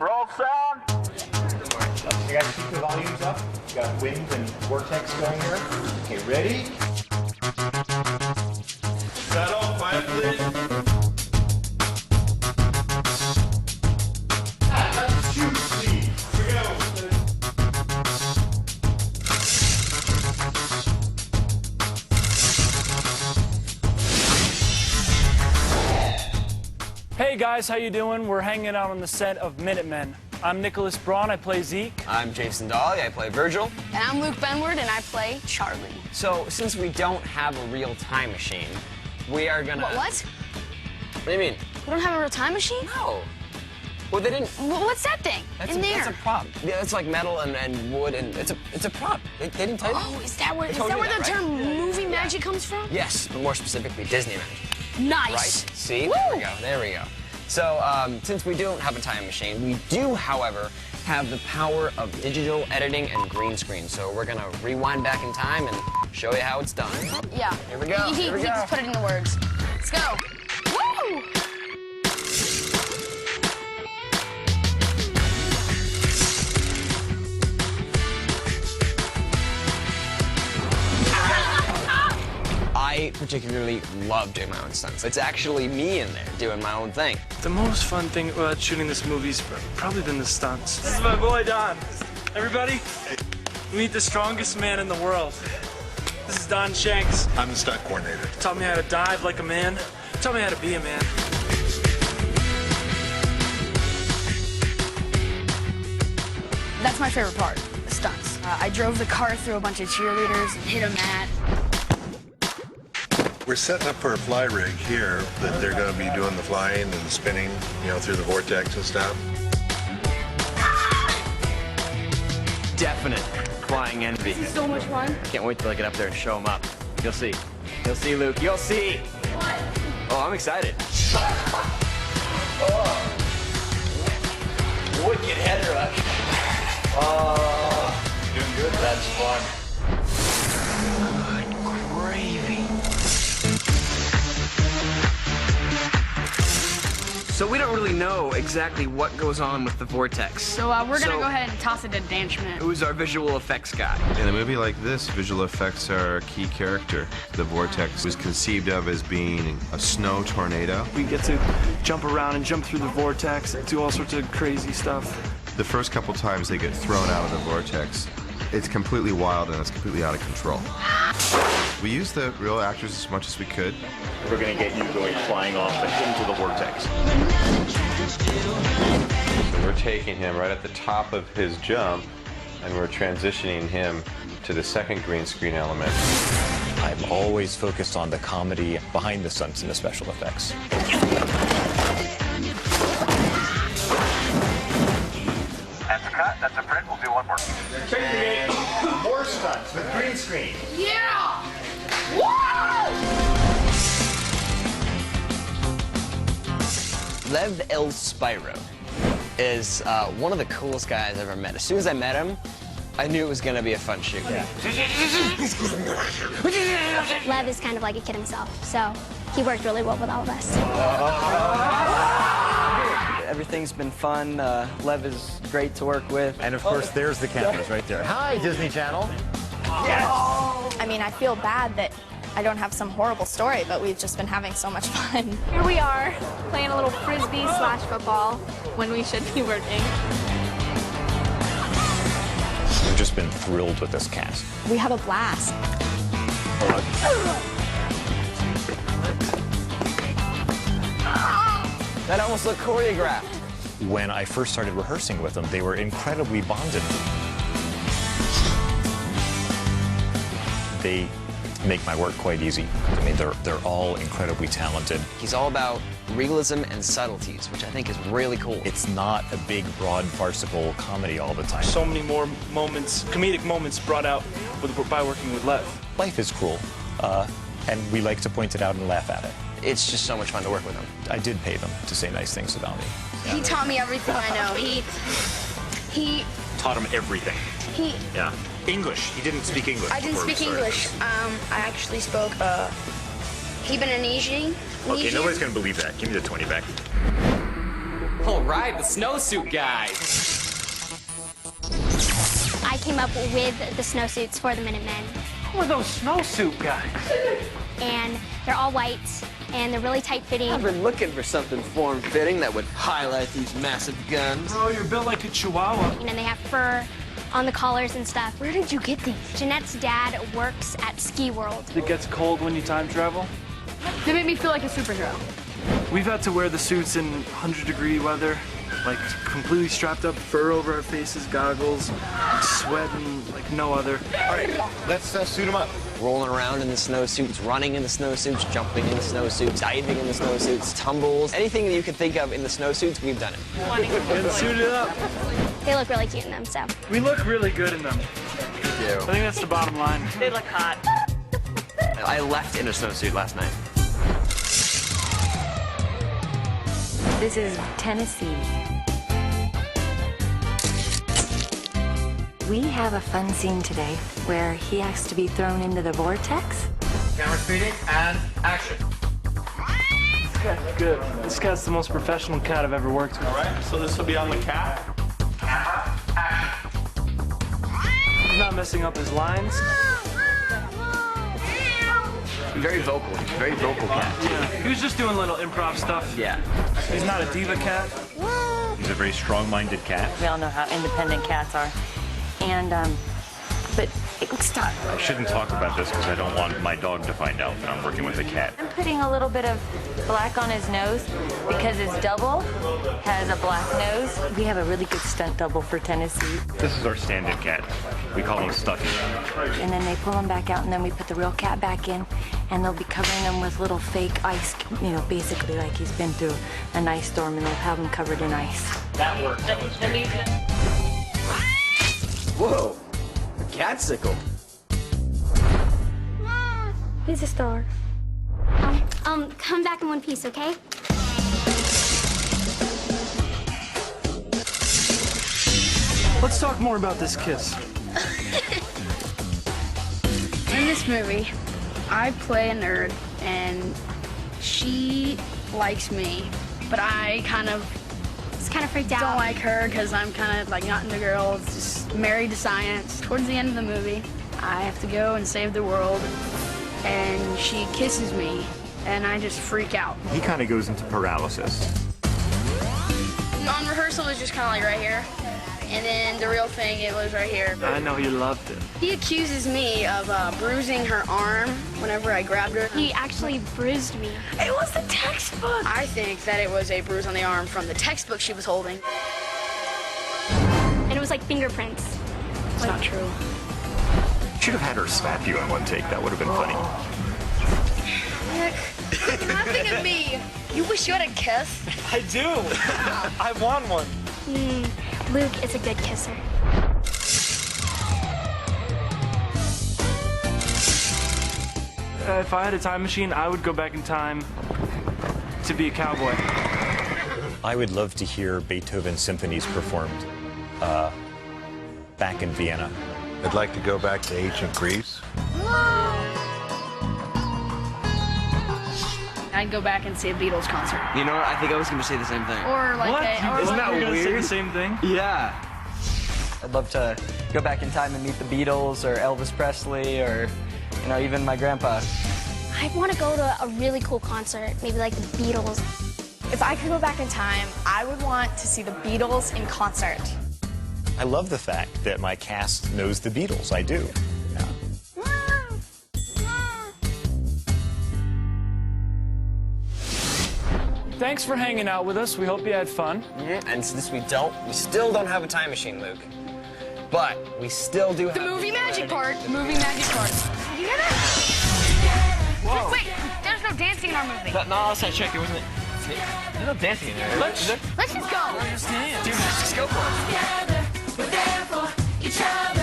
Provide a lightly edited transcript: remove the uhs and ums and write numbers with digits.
Roll sound. You guys keep the volumes up. You got wind and vortex going here. Okay, ready? Settle, quiet, please. Shoot, please. Here we go. Hey guys, how you doing? We're hanging out on the set of Minutemen. I'm Nicholas Braun, I play Zeke. I'm Jason Dolly, I play Virgil. And I'm Luke Benward, and I play Charlie. So, since we don't have a real time machine, we are gonna... What? What do you mean? We don't have a real time machine? No. Well, they didn't... What's that thing in there? That's a prop. Yeah, it's like metal and wood, and it's a prop. They didn't tell you? Oh, is that where the right? term movie magic comes from? Yes, but more specifically, Disney magic. Nice. Right? See? Woo! There we go. So, since we don't have a time machine, we do, however, have the power of digital editing and green screen. So we're gonna rewind back in time and show you how it's done. Yeah. Here we go. Here we go. Just put it into words. Let's go. Woo! I particularly love doing my own stunts. It's actually me in there doing my own thing. The most fun thing about shooting this movie's probably been the stunts. This is my boy Don. Everybody, meet the strongest man in the world. This is Don Shanks. I'm the stunt coordinator. Taught me how to dive like a man. Taught me how to be a man. That's my favorite part, the stunts. I drove the car through a bunch of cheerleaders and hit a mat. We're setting up for a fly rig here that they're going to be doing the flying and spinning, you know, through the vortex and stuff. Definite flying envy. This is so much fun. Can't wait till I get up there and show them up. You'll see. You'll see, Luke. You'll see. What? Oh, I'm excited. Oh. Wicked head rush. Oh. Doing good. That's fun. Good gravy. So we don't really know exactly what goes on with the vortex. So we're gonna go ahead and toss it to Dan Schmidt. Who's our visual effects guy? In a movie like this, visual effects are a key character. The vortex was conceived of as being a snow tornado. We get to jump around and jump through the vortex and do all sorts of crazy stuff. The first couple times they get thrown out of the vortex, it's completely wild and it's completely out of control. We used the real actors as much as we could. We're going to get you going flying off and into the vortex. We're taking him right at the top of his jump, and we're transitioning him to the second green screen element. I'm always focused on the comedy behind the stunts and the special effects. That's a cut. That's a print. We'll do one more. Technically, more stunts with green screen. Yeah! Woo! Lev El Spyro is one of the coolest guys I've ever met. As soon as I met him, I knew it was going to be a fun shoot. Lev is kind of like a kid himself, so he worked really well with all of us. Everything's been fun. Lev is great to work with. And of course, there's the cameras right there. Hi, Disney Channel. Yes! I mean, I feel bad that I don't have some horrible story, but we've just been having so much fun. Here we are, playing a little frisbee/football when we should be working. We've just been thrilled with this cast. We have a blast. That almost looked choreographed. When I first started rehearsing with them, they were incredibly bonded. They make my work quite easy. I mean, they're all incredibly talented. He's all about realism and subtleties, which I think is really cool. It's not a big, broad, farcical comedy all the time. So many more moments, comedic moments brought out by working with Lev. Life is cruel, and we like to point it out and laugh at it. It's just so much fun to work with him. I did pay them to say nice things about me. He taught me everything I know. He Taught him everything. Yeah. English. He didn't speak English. I didn't speak English. I actually spoke Lebanese. Okay, nobody's gonna believe that. Give me the 20 back. All right, the snowsuit guy. I came up with the snowsuits for the Minutemen. Who are those snowsuit guys? And they're all white, and they're really tight-fitting. I've been looking for something form-fitting that would highlight these massive guns. Bro, you're built like a chihuahua. And they have fur on the collars and stuff. Where did you get these? Jeanette's dad works at Ski World. It gets cold when you time travel. They make me feel like a superhero. We've had to wear the suits in 100-degree weather, like completely strapped up, fur over our faces, goggles, sweating like no other. All right, let's suit them up. Rolling around in the snowsuits, running in the snowsuits, jumping in the snowsuits, diving in the snowsuits, tumbles. Anything that you could think of in the snowsuits, we've done it. Getting suited up. They look really cute in them, so. We look really good in them. We do. I think that's the bottom line. They look hot. I left in a snowsuit last night. This is Tennessee. We have a fun scene today where he has to be thrown into the vortex. Camera speeding and action. This guy's good. This guy's the most professional cat I've ever worked with. All right, so this will be on the cat. Camera, action. He's not messing up his lines. Very vocal cat. Yeah, he was just doing little improv stuff. Yeah. He's not a diva cat. He's a very strong-minded cat. We all know how independent cats are. And, but stop. I shouldn't talk about this because I don't want my dog to find out that I'm working with a cat. I'm putting a little bit of black on his nose because his double has a black nose. We have a really good stunt double for Tennessee. This is our stand-in cat. We call him Stucky. And then they pull him back out, and then we put the real cat back in, and they'll be covering him with little fake ice, you know, basically like he's been through an ice storm, and they'll have him covered in ice. That worked. Whoa, a catsicle. He's a star. Come back in one piece, okay? Let's talk more about this kiss. In this movie, I play a nerd, and she likes me, but I kind of freaked out. don't like her because I'm kind of like not into girls, just married to science. Towards the end of the movie, I have to go and save the world, and she kisses me, and I just freak out. He kind of goes into paralysis. On rehearsal, it was just kind of like right here, and then the real thing, it was right here. I know you loved it. He accuses me of bruising her arm whenever I grabbed her. He actually bruised me. It was the textbook. I think that it was a bruise on the arm from the textbook she was holding. And it was like fingerprints. It's not true. Should have had her slap you in one take. That would have been funny. Nick, nothing of me. You wish you had a kiss? I do. I want one. Luke is a good kisser. If I had a time machine, I would go back in time to be a cowboy. I would love to hear Beethoven symphonies performed back in Vienna. I'd like to go back to ancient Greece. I'd go back and see a Beatles concert. You know what? I think I was going to say the same thing. Or like What? or Isn't that You're gonna say weird? the same thing? Yeah. I'd love to go back in time and meet the Beatles or Elvis Presley or, you know, even my grandpa. I want to go to a really cool concert, maybe like the Beatles. If I could go back in time, I would want to see the Beatles in concert. I love the fact that my cast knows the Beatles. I do. Thanks for hanging out with us. We hope you had fun. And since we still don't have a time machine, Luke. But we still do have the movie magic part. The movie magic part. Did you hear that? Whoa. Wait, there's no dancing in our movie. No, last I checked, it wasn't. There's no dancing in there. Let's just go. Dude, let's just go for it. We're there for each other.